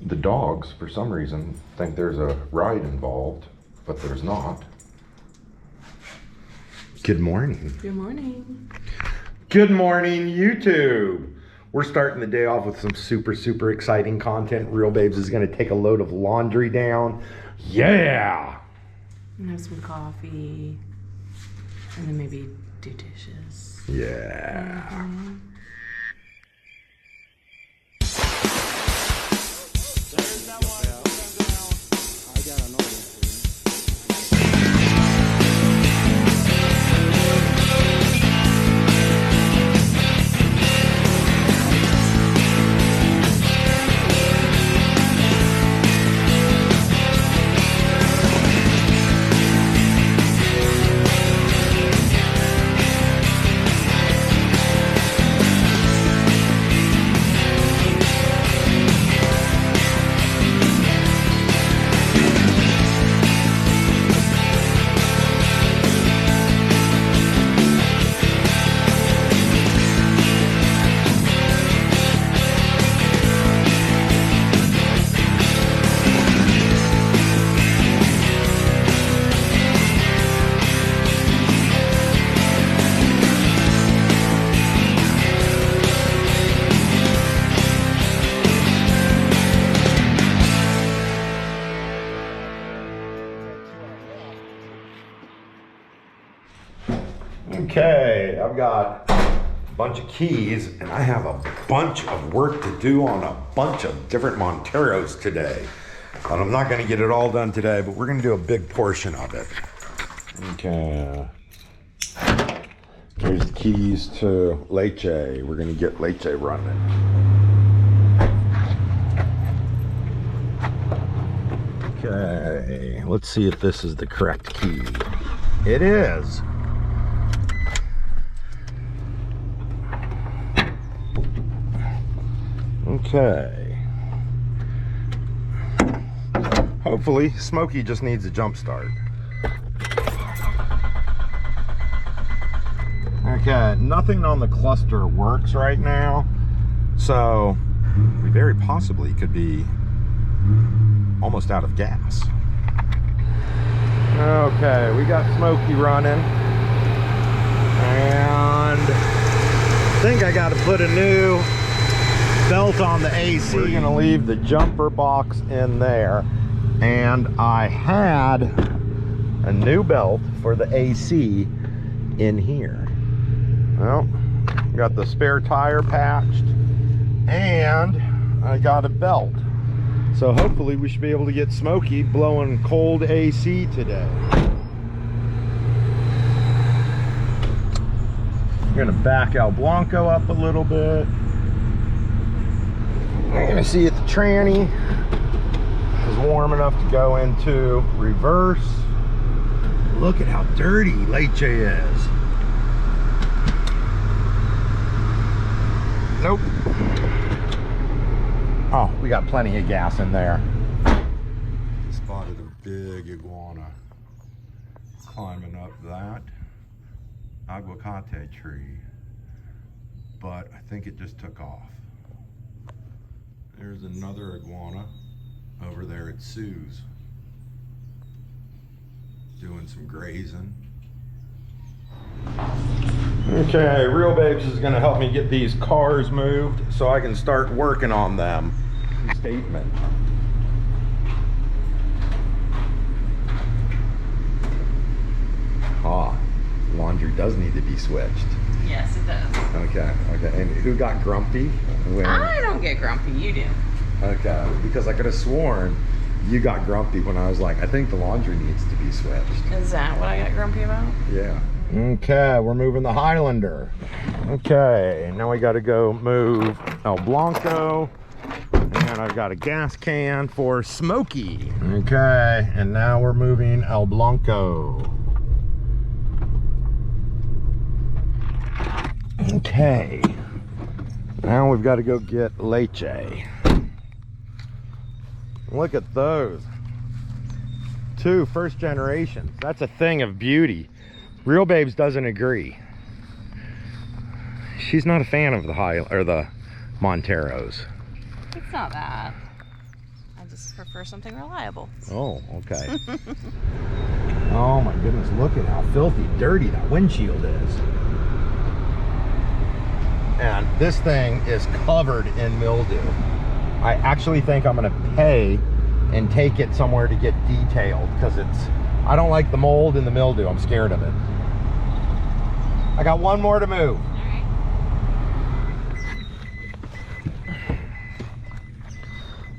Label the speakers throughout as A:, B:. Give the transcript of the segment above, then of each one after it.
A: The dogs, for some reason, think there's a ride involved, but there's not. Good morning.
B: Good morning.
A: Good morning, YouTube. We're starting the day off with some super exciting content. Real Babes is going to take a load of laundry down. Yeah!
B: And have some coffee. And then maybe do dishes.
A: Yeah.
B: Mm-hmm.
A: Okay, I've got a bunch of keys and I have a bunch of work to do on a bunch of different Monteros today. But I'm not going to get it all done today, but we're going to do a big portion of it. Okay. Here's the keys to Leche. We're going to get Leche running. Okay, let's see if this is the correct key. It is. Okay. Hopefully, Smokey just needs a jump start. Okay, nothing on the cluster works right now, so we very possibly could be almost out of gas. Okay, we got Smokey running, and I think I got to put a new belt on the AC. We're gonna leave the jumper box in there, and I had a new belt for the AC in here. Well, got the spare tire patched, and I got a belt. So hopefully we should be able to get Smokey blowing cold AC today. I'm gonna back El Blanco up a little bit. We're gonna see if the tranny is warm enough to go into reverse. Look at how dirty Leche is. Nope. Oh, we got plenty of gas in there. Spotted a big iguana climbing up that aguacate tree, but I think it just took off. There's another iguana over there at Sue's doing some grazing. Okay, Real Babes is gonna help me get these cars moved so I can start working on them. Statement. Ah, laundry does need to be switched.
B: Yes, it does.
A: Okay. And who got grumpy?
B: I don't get grumpy, you do.
A: Okay, because I could have sworn you got grumpy when I was like, I think the laundry needs to be switched.
B: Is that what I got grumpy about?
A: Yeah. Okay, we're moving the Highlander. Okay, now we got to go move El Blanco. And I've got a gas can for Smokey. Okay, and now we're moving El Blanco. Okay, now we've got to go get Leche. Look at those. 2 first generations. That's a thing of beauty. Real Babes doesn't agree. She's not a fan of the Monteros.
B: It's not that. just prefer something reliable.
A: Oh, okay. Oh my goodness, look at how filthy dirty that windshield is. And this thing is covered in mildew. I actually think I'm gonna pay and take it somewhere to get detailed because I don't like the mold and the mildew. I'm scared of it. I got one more to move.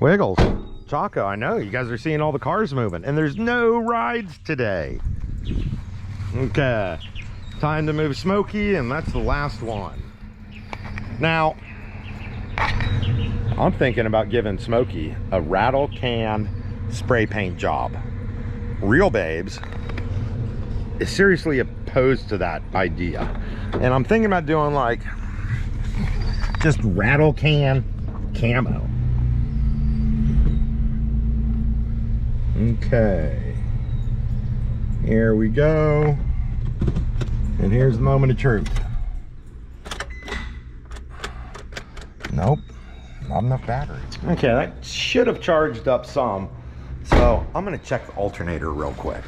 A: Wiggles, Chaco, I know you guys are seeing all the cars moving and there's no rides today. Okay, time to move Smokey, and that's the last one. Now, I'm thinking about giving Smokey a rattle can spray paint job. Real Babes is seriously opposed to that idea. And I'm thinking about doing like just rattle can camo. Okay, here we go. And here's the moment of truth. Nope, not enough battery. Okay, that should have charged up some. So I'm gonna check the alternator real quick.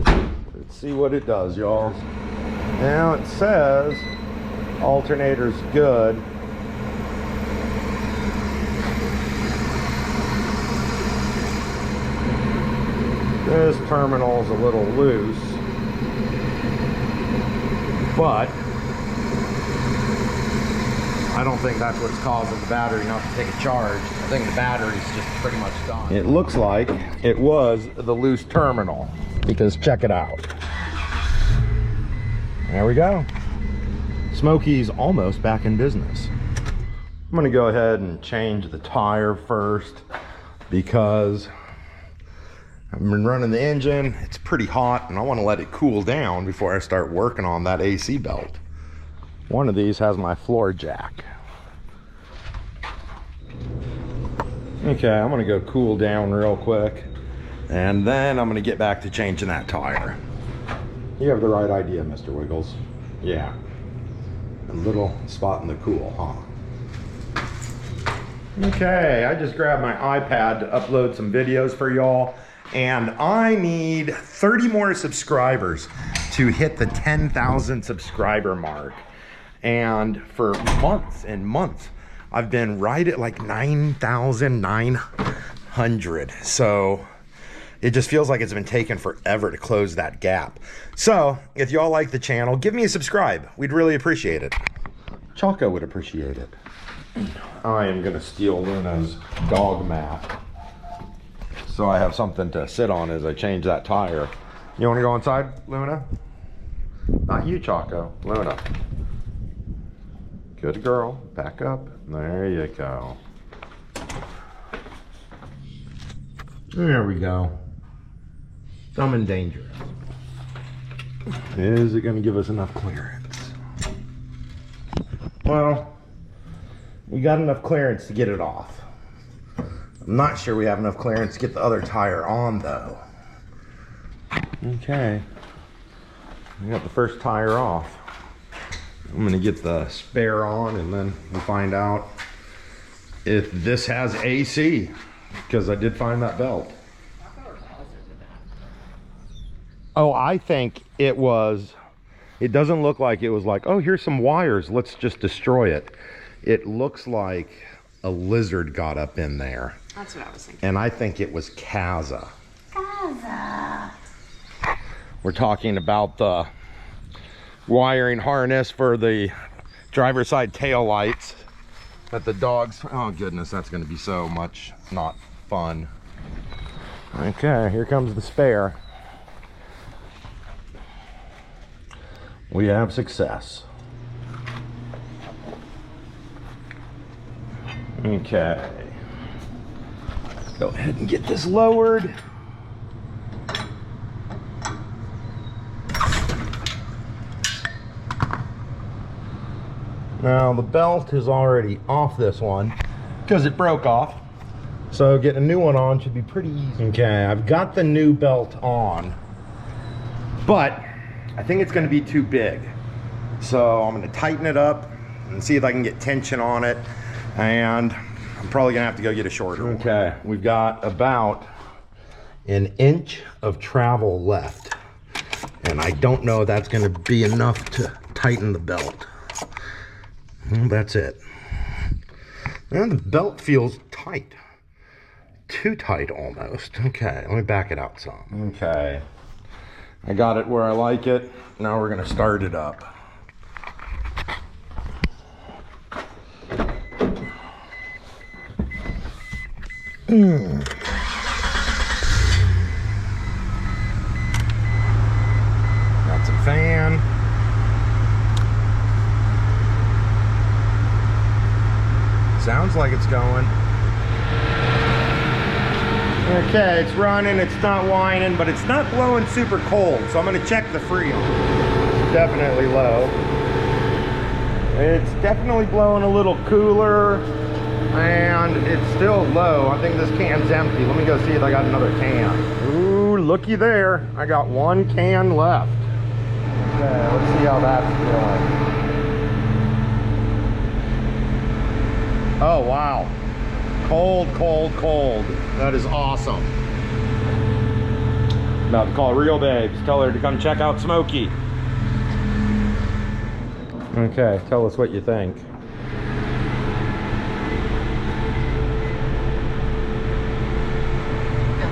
A: Let's see what it does, y'all. Now it says alternator's good. This terminal's a little loose, but I don't think that's what's causing the battery not to take a charge. I think the battery's just pretty much done. It looks like it was the loose terminal, because check it out. There we go. Smokey's almost back in business. I'm gonna go ahead and change the tire first because I've been running the engine. It's pretty hot and I want to let it cool down before I start working on that AC belt. One of these has my floor jack. Okay, I'm gonna go cool down real quick and then I'm gonna get back to changing that tire. You have the right idea, Mr. Wiggles. Yeah, a little spot in the cool, huh? Okay, I just grabbed my iPad to upload some videos for y'all. And I need 30 more subscribers to hit the 10,000 subscriber mark. And for months and months, I've been right at like 9,900. So it just feels like it's been taking forever to close that gap. So if y'all like the channel, give me a subscribe. We'd really appreciate it. Chaco would appreciate it. I am gonna steal Luna's dog mat, so I have something to sit on as I change that tire. You want to go inside, Luna? Not you, Chaco. Luna. Good girl. Back up. There you go. There we go. Dumb and dangerous. Is it going to give us enough clearance? Well, we got enough clearance to get it off. I'm not sure we have enough clearance to get the other tire on though. Okay, we got the first tire off. I'm gonna get the spare on and then we'll find out if this has AC, because I did find that belt. Oh, I think it was, it doesn't look like it was like, oh, here's some wires, let's just destroy it. It looks like a lizard got up in there.
B: That's what I was thinking.
A: And I think it was Kaza.
B: Kaza.
A: We're talking about the wiring harness for the driver's side tail lights that the dogs, oh goodness, that's gonna be so much not fun. Okay, here comes the spare. We have success. Okay. Go ahead and get this lowered. Now the belt is already off this one because it broke off. So getting a new one on should be pretty easy. Okay, I've got the new belt on, but I think it's going to be too big. So I'm going to tighten it up and see if I can get tension on it. And I'm probably gonna have to go get a shorter one. Okay, we've got about an inch of travel left. And I don't know if that's gonna be enough to tighten the belt. Well, that's it. And the belt feels tight. Too tight almost. Okay, let me back it out some. Okay, I got it where I like it. Now we're gonna start it up. Got some fan. Sounds like it's going. Okay, it's running, it's not whining, but it's not blowing super cold, so I'm gonna check the freon. It's definitely low. It's definitely blowing a little cooler, and it's still low. I think this can's empty. Let me go see if I got another can. Ooh, looky there. I got one can left. Okay, let's see how that's doing. Oh, wow. Cold, cold, cold. That is awesome. About to call Real Babes. Tell her to come check out Smokey. Okay, tell us what you think.
B: Feels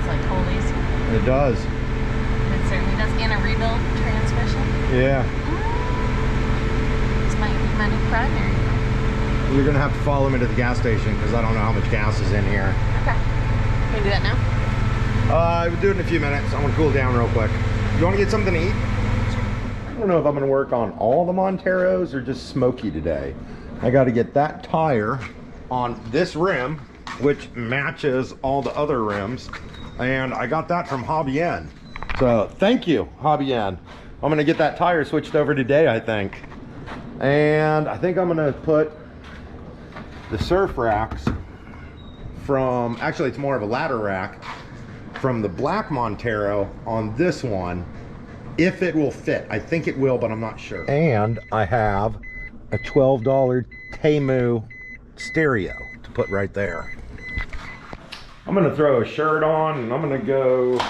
B: like total easy.
A: It does.
B: It certainly does. And a rebuild transmission.
A: Yeah.
B: This might be my new primary.
A: You're gonna have to follow me to the gas station because I don't know how much gas is in here.
B: Okay. Can we do that now?
A: We'll do it in a few minutes. I want to cool down real quick. You want to get something to eat? I don't know if I'm gonna work on all the Monteros or just Smokey today. I got to get that tire on this rim, which matches all the other rims, and I got that from Hobby N. So thank you, Hobby N. I'm gonna get that tire switched over today, I think. And I think I'm gonna put the surf racks from, actually it's more of a ladder rack, from the black Montero on this one, if it will fit. I think it will, but I'm not sure. And I have a $12 Temu stereo to put right there. I'm gonna throw a shirt on and I'm gonna go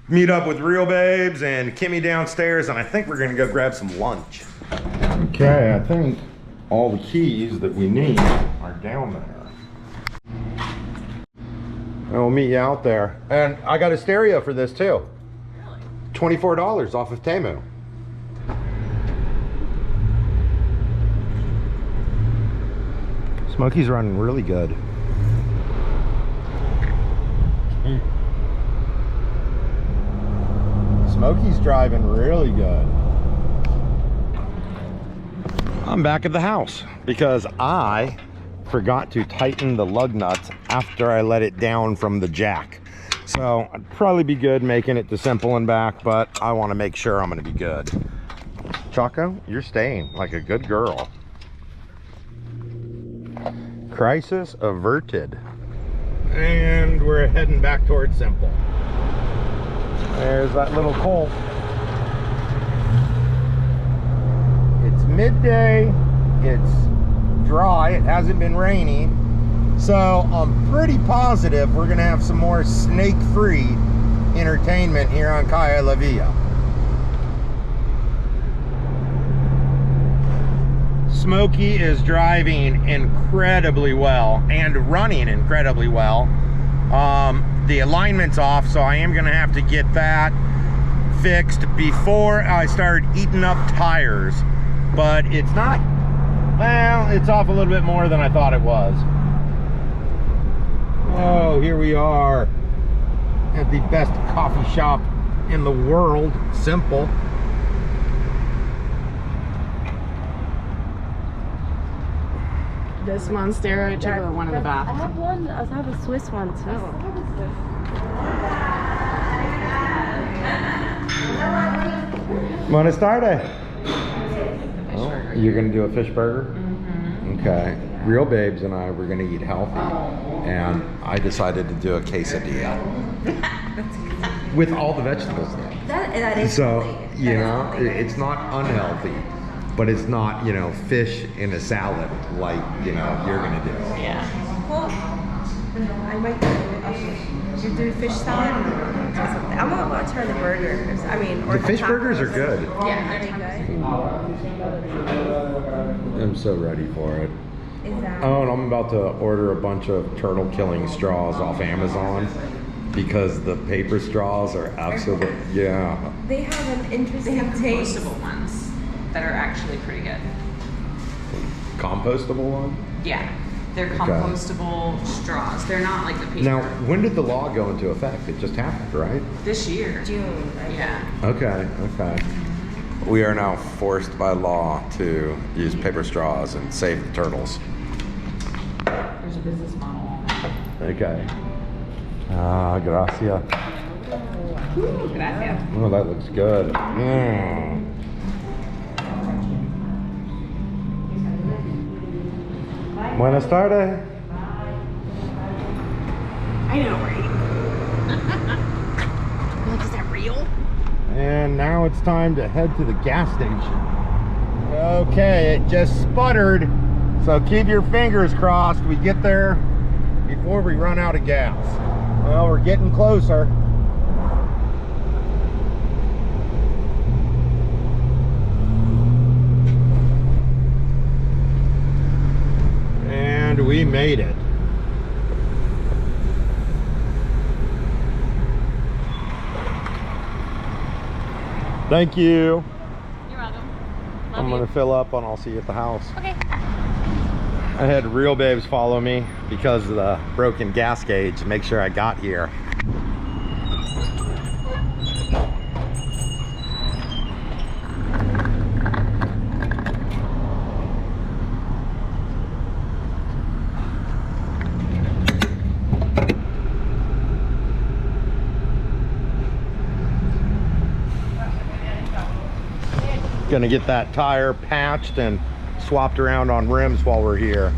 A: meet up with Real Babes and Kimmy downstairs, and I think we're gonna go grab some lunch. Okay, I think all the keys that we need are down there. And we'll meet you out there. And I got a stereo for this too. Really? $24 off of Temu. Smokey's running really good. Smokey's driving really good. I'm back at the house because I forgot to tighten the lug nuts after I let it down from the jack. So I'd probably be good making it to simple and back, but I want to make sure I'm going to be good. Choco, you're staying like a good girl. Crisis averted. And we're heading back towards simple. There's that little Colt. It's midday, it's dry, it hasn't been raining, so I'm pretty positive we're gonna have some more snake-free entertainment here on Calle La Villa. Smokey is driving incredibly well and running incredibly well. The alignment's off, so I am gonna have to get that fixed before I start eating up tires. But it's not, well, it's off a little bit more than I thought it was. Oh, here we are at the best coffee shop in the world, Simple.
B: This Montero, check out one in the back.
C: I have one, I have a Swiss one too.
A: Buenas tardes. Oh, you're gonna do a fish burger?
B: Mm-hmm.
A: Okay. Real Babes and I were gonna eat healthy, and I decided to do a quesadilla with all the vegetables in it.
C: That is
A: So,
C: healthy.
A: you know, it's not unhealthy, but it's not, you know, fish in a salad like, you know, you're gonna do.
B: Yeah.
C: Well, might do, do fish salad or something. I'm gonna try the burgers. I mean, or
A: The fish
C: tacos.
A: burgers are good.
B: Yeah,
C: Are they good?
A: I'm so ready for it.
C: Is that?
A: Oh, and I'm about to order a bunch of turtle killing straws off Amazon because the paper straws are absolutely, yeah.
C: They have an interesting
B: they have
C: taste.
B: compostable ones that are actually pretty good.
A: Compostable one?
B: Yeah, they're compostable straws. They're not like the paper.
A: Now, when did the law go into effect? It just happened, right?
B: This year.
C: June. I
B: Yeah.
A: Okay, okay. We are now forced by law to use paper straws and save the turtles.
B: There's a business model.
A: Okay. Ah, gracias.
B: Gracias.
A: Oh, that looks good. Mm. Buenas tardes.
B: I know, right? Like, is that real?
A: And now it's time to head to the gas station. Okay, it just sputtered. So keep your fingers crossed we get there before we run out of gas. Well, we're getting closer. And we made it. Thank you.
C: You're welcome.
A: I'm gonna fill up and I'll see you at the house.
C: Okay.
A: I had real babes follow me because of the broken gas gauge to make sure I got here. Gonna get that tire patched and swapped around on rims while we're here.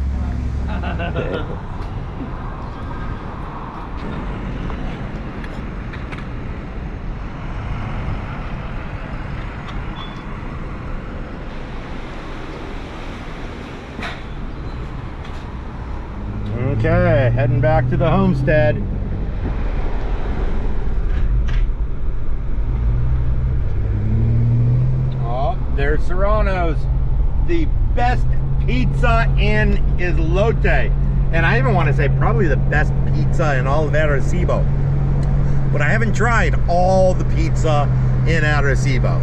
A: Okay, heading back to the homestead. Oh, there's Serrano's, the best pizza in ISLOTE. And I even want to say probably the best pizza in all of Arecibo. But I haven't tried all the pizza in Arecibo.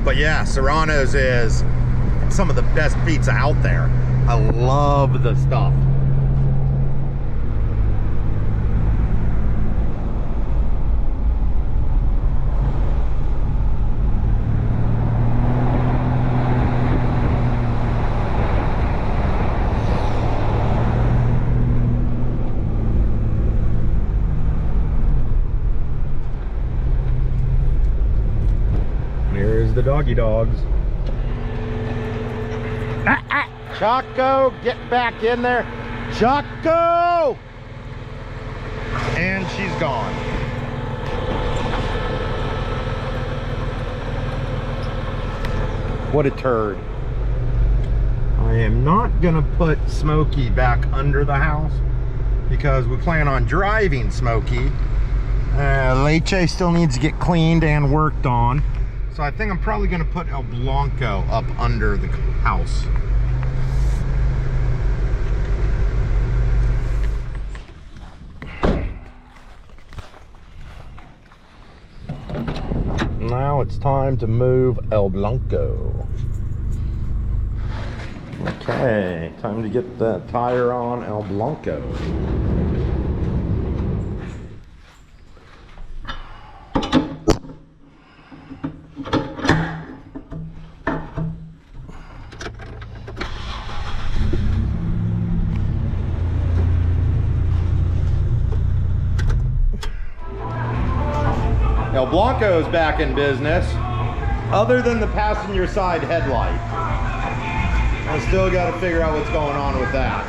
A: But yeah, Serrano's is some of the best pizza out there. I love the stuff. Here's the doggy dogs. Choco, get back in there. Choco! And she's gone. What a turd. I am not gonna put Smokey back under the house because we plan on driving Smokey. Leche still needs to get cleaned and worked on. So I think I'm probably gonna put El Blanco up under the house. Now it's time to move El Blanco. Okay, time to get the tire on El Blanco. El Blanco's back in business, other than the passenger side headlight. I still got to figure out what's going on with that.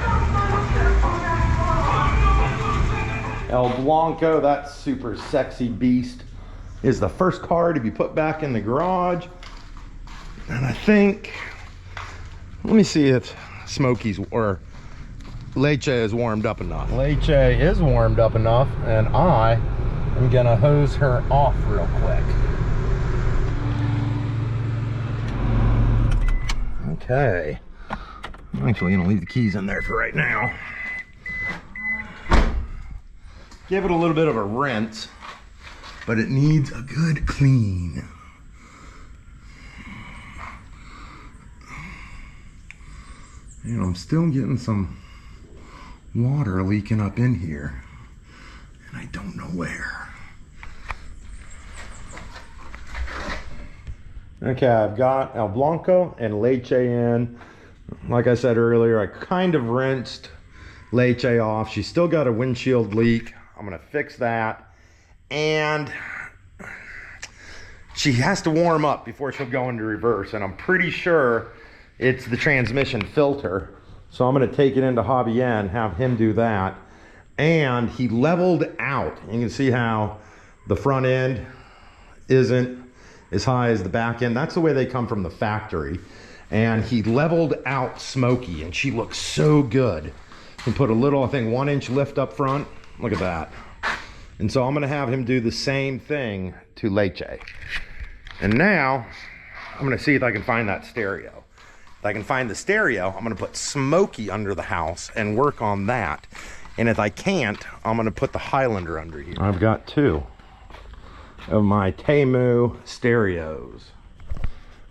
A: El Blanco, that super sexy beast, is the first car to be put back in the garage. And I think, let me see if Smokey's, or Leche is warmed up enough. Leche is warmed up enough, and I am gonna hose her off real quick. Okay. I'm actually gonna leave the keys in there for right now. Give it a little bit of a rinse, but it needs a good clean. And I'm still getting some water leaking up in here, and I don't know where. Okay, I've got El Blanco and Leche in. Like I said earlier, I kind of rinsed Leche off. She's still got a windshield leak. I'm gonna fix that. And she has to warm up before she'll go into reverse. And I'm pretty sure it's the transmission filter. So I'm gonna take it into Hobby N, have him do that. And he leveled out. You can see how the front end isn't as high as the back end. That's the way they come from the factory. And he leveled out Smokey, and she looks so good. He put a little, I think, 1-inch lift up front. Look at that. And so I'm gonna have him do the same thing to Leche. And now, I'm gonna see if I can find that stereo. If I can find the stereo, I'm gonna put Smokey under the house and work on that. And if I can't, I'm gonna put the Highlander under here. I've got 2 of my Temu stereos.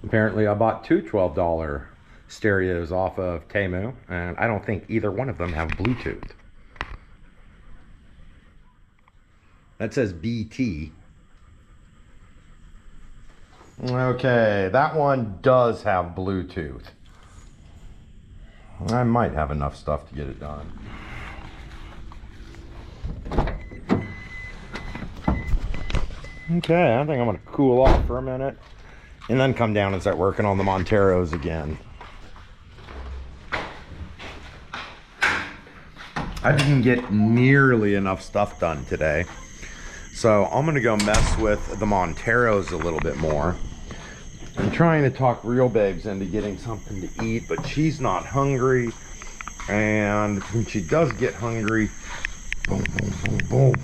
A: Apparently I bought 2 $12 stereos off of Temu, and I don't think either one of them have Bluetooth. That says BT. Okay, that one does have Bluetooth. I might have enough stuff to get it done. Okay, I think I'm gonna cool off for a minute and then come down and start working on the Monteros again. I didn't get nearly enough stuff done today, so I'm gonna go mess with the Monteros a little bit more. I'm trying to talk Real Babes into getting something to eat, but she's not hungry, and when she does get hungry, boom, boom, boom, boom,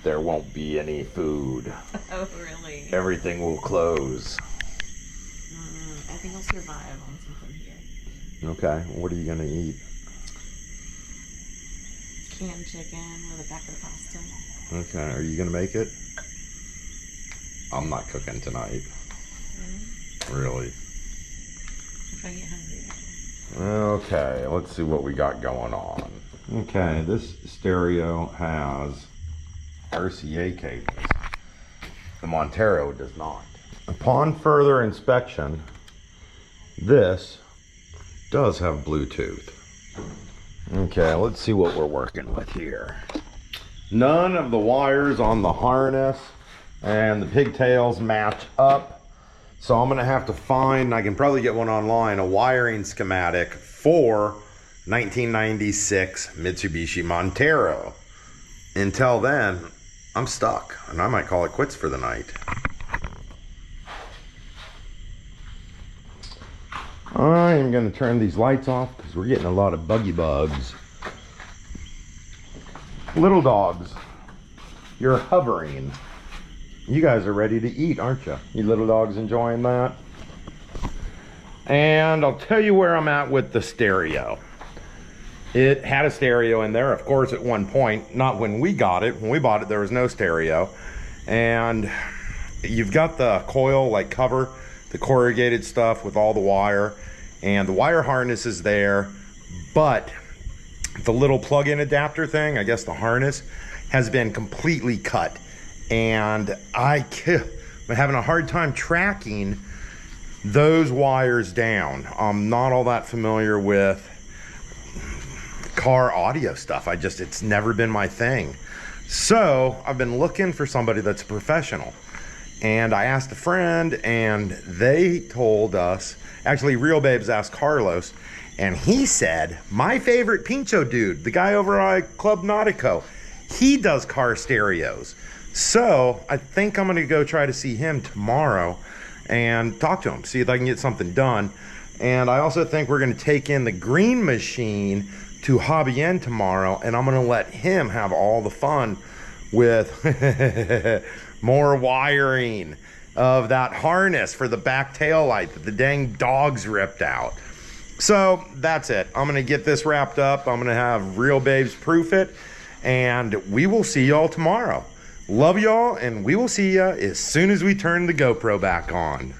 A: there won't be any food.
B: Oh, really?
A: Everything will close.
B: I think I'll survive on something here.
A: Okay, what are you gonna eat?
B: Canned chicken with a packet of pasta.
A: Okay, are you gonna make it? I'm not cooking tonight. Really?
B: If I get hungry.
A: Okay, let's see what we got going on. Okay, this stereo has RCA cables. The Montero does not. Upon further inspection, this does have Bluetooth. Okay, let's see what we're working with here. None of the wires on the harness and the pigtails match up. So I'm gonna have to find, I can probably get one online, a wiring schematic for 1996 Mitsubishi Montero. Until then, I'm stuck, and I might call it quits for the night. I am gonna turn these lights off because we're getting a lot of buggy bugs. Little dogs, you're hovering. You guys are ready to eat, aren't you? You little dogs enjoying that? And I'll tell you where I'm at with the stereo. It had a stereo in there, of course, at one point. Not when we got it. When we bought it, there was no stereo. And you've got the coil like cover, the corrugated stuff with all the wire, and the wire harness is there, but the little plug-in adapter thing, I guess the harness, has been completely cut. And I'm having a hard time tracking those wires down. I'm not all that familiar with car audio stuff. It's never been my thing. So I've been looking for somebody that's a professional. And I asked a friend, and they told us, actually Real Babes asked Carlos, and he said, my favorite Pincho dude, the guy over at Club Nautico, he does car stereos. So I think I'm gonna go try to see him tomorrow and talk to him, see if I can get something done. And I also think we're gonna take in the green machine to Hobby End tomorrow, and I'm gonna let him have all the fun with more wiring of that harness for the back tail light that the dang dogs ripped out. So that's it. I'm gonna get this wrapped up. I'm gonna have Real Babes proof it, and we will see y'all tomorrow. Love y'all, and we will see ya as soon as we turn the GoPro back on.